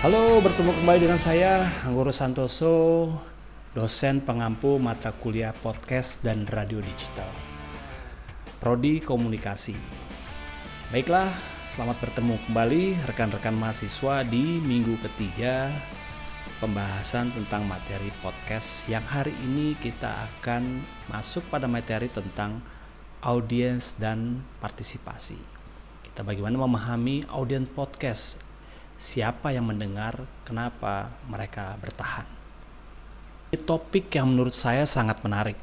Halo, bertemu kembali dengan saya, Anggoro Santoso, dosen pengampu mata kuliah podcast dan radio digital, Prodi Komunikasi. Baiklah, selamat bertemu kembali rekan-rekan mahasiswa di minggu ketiga pembahasan tentang materi podcast yang hari ini kita akan masuk pada materi tentang audiens dan partisipasi. Kita bagaimana memahami audiens podcast. Siapa yang mendengar, kenapa mereka bertahan. Ini topik yang menurut saya sangat menarik,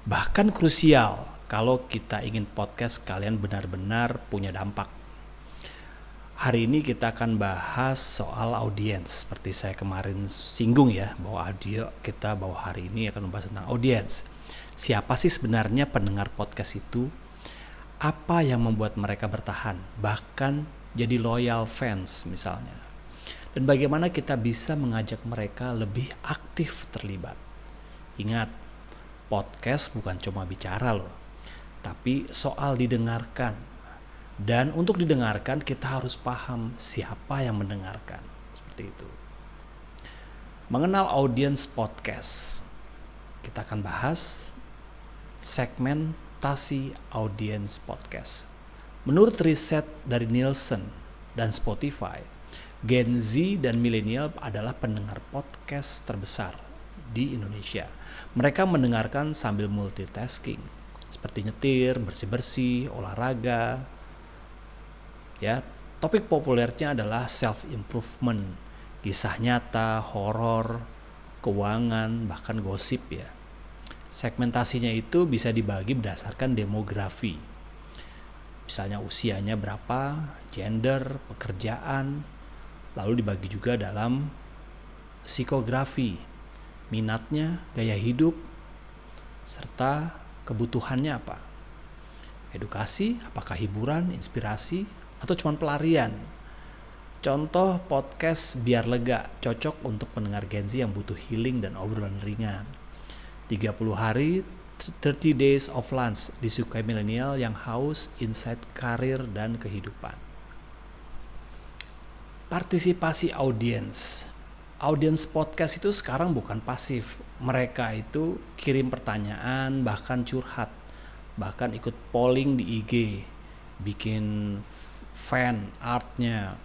bahkan krusial kalau kita ingin podcast kalian benar-benar punya dampak. Hari ini kita akan bahas soal audiens, seperti saya kemarin singgung ya, bahwa hari ini akan membahas tentang audiens. Siapa sih sebenarnya pendengar podcast itu? Apa yang membuat mereka bertahan, bahkan jadi loyal fans misalnya. Dan bagaimana kita bisa mengajak mereka lebih aktif terlibat. Ingat, podcast bukan cuma bicara loh, tapi soal didengarkan. Dan untuk didengarkan kita harus paham siapa yang mendengarkan. Seperti itu. Mengenal audiens podcast. Kita akan bahas segmentasi audiens podcast. Menurut riset dari Nielsen dan Spotify, Gen Z dan milenial adalah pendengar podcast terbesar di Indonesia. Mereka mendengarkan sambil multitasking, seperti nyetir, bersih-bersih, olahraga. Ya, topik populernya adalah self-improvement, kisah nyata, horor, keuangan, bahkan gosip ya. Segmentasinya itu bisa dibagi berdasarkan demografi. Misalnya usianya berapa, gender, pekerjaan, lalu dibagi juga dalam psikografi, minatnya, gaya hidup, serta kebutuhannya apa. Edukasi, apakah hiburan, inspirasi, atau cuma pelarian. Contoh podcast Biar Lega, cocok untuk pendengar Gen Z yang butuh healing dan obrolan ringan. 30 hari 30 Days of Lunch disukai milenial yang haus insight karir dan kehidupan. Partisipasi audiens. Audiens podcast itu sekarang bukan pasif. Mereka itu kirim pertanyaan, bahkan curhat, bahkan ikut polling di IG, bikin fan artnya,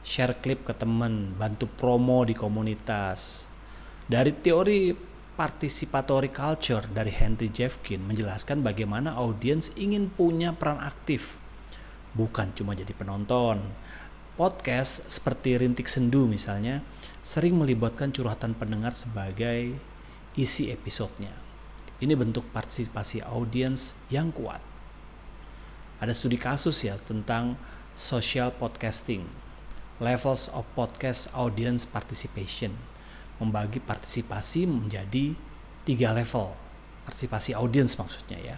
share klip ke temen, bantu promo di komunitas. Dari teori participatory culture dari Henry Jeffkin menjelaskan bagaimana audiens ingin punya peran aktif, bukan cuma jadi penonton. Podcast seperti Rintik Sendu misalnya sering melibatkan curhatan pendengar sebagai isi episodenya. Ini bentuk partisipasi audiens yang kuat. Ada studi kasus ya tentang social podcasting, levels of podcast audience participation, membagi partisipasi menjadi 3 level. Partisipasi audiens maksudnya ya.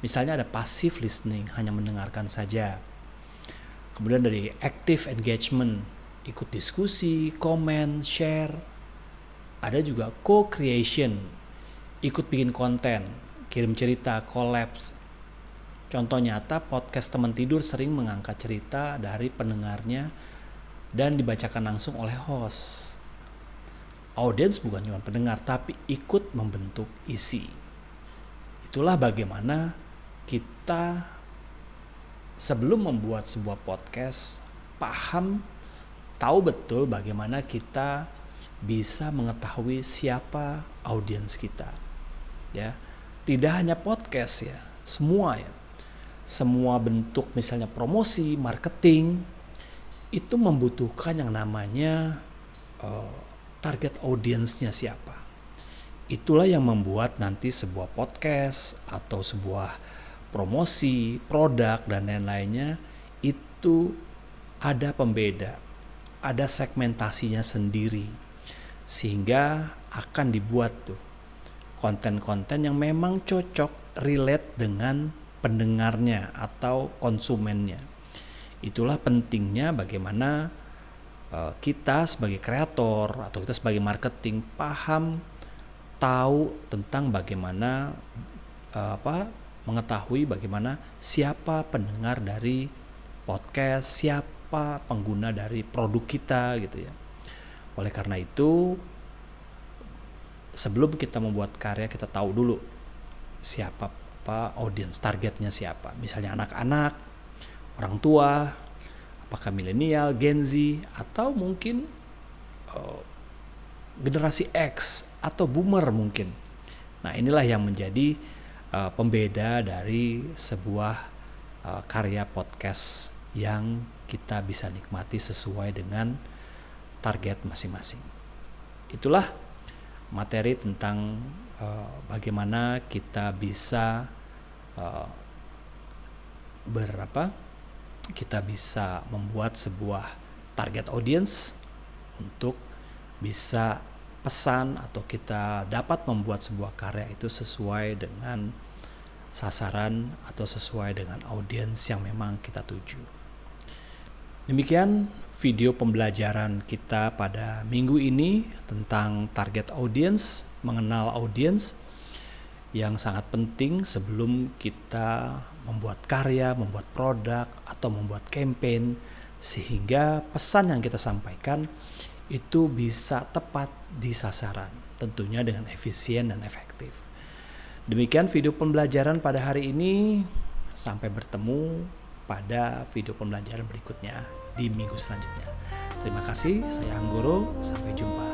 Misalnya ada passive listening, hanya mendengarkan saja. Kemudian dari active engagement, ikut diskusi, komen, share. Ada juga co-creation, ikut bikin konten, kirim cerita, collabs. Contoh nyata, podcast teman tidur sering mengangkat cerita dari pendengarnya dan dibacakan langsung oleh host. Audiens bukan cuma pendengar, tapi ikut membentuk isi. Itulah bagaimana kita sebelum membuat sebuah podcast, tahu betul bagaimana kita bisa mengetahui siapa audiens kita. Ya, tidak hanya podcast ya, semua ya. Semua bentuk misalnya promosi, marketing, itu membutuhkan yang namanya target audiensnya siapa. Itulah yang membuat nanti sebuah podcast atau sebuah promosi, produk dan lain-lainnya itu ada pembeda, ada segmentasinya sendiri, sehingga akan dibuat tuh konten-konten yang memang cocok relate dengan pendengarnya atau konsumennya. Itulah pentingnya bagaimana kita sebagai kreator atau kita sebagai marketing tahu tentang bagaimana mengetahui bagaimana siapa pendengar dari podcast, siapa pengguna dari produk kita gitu ya. Oleh karena itu, sebelum kita membuat karya, kita tahu dulu siapa audiens targetnya siapa. Misalnya anak-anak, orang tua, apakah milenial, Gen Z, atau mungkin generasi X atau boomer mungkin. Nah, inilah yang menjadi pembeda dari sebuah karya podcast yang kita bisa nikmati sesuai dengan target masing-masing. Itulah materi tentang bagaimana kita bisa kita bisa membuat sebuah target audience untuk bisa pesan atau kita dapat membuat sebuah karya itu sesuai dengan sasaran atau sesuai dengan audiens yang memang kita tuju. Demikian video pembelajaran kita pada minggu ini tentang target audience, mengenal audiens yang sangat penting sebelum kita membuat karya, membuat produk, atau membuat campaign, sehingga pesan yang kita sampaikan itu bisa tepat di sasaran, tentunya dengan efisien dan efektif. Demikian video pembelajaran pada hari ini. Sampai bertemu pada video pembelajaran berikutnya di minggu selanjutnya. Terima kasih, saya Anggoro, sampai jumpa.